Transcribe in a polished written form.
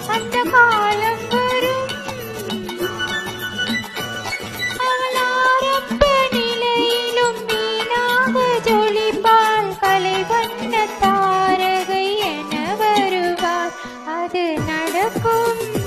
அந்த காலம் வரும். அவள் ஆரம்ப நிலையிலும் வீணாக ஜொலிப்பாள். கலை வண்ண தாரகை என வருவார். அது நடக்கும்.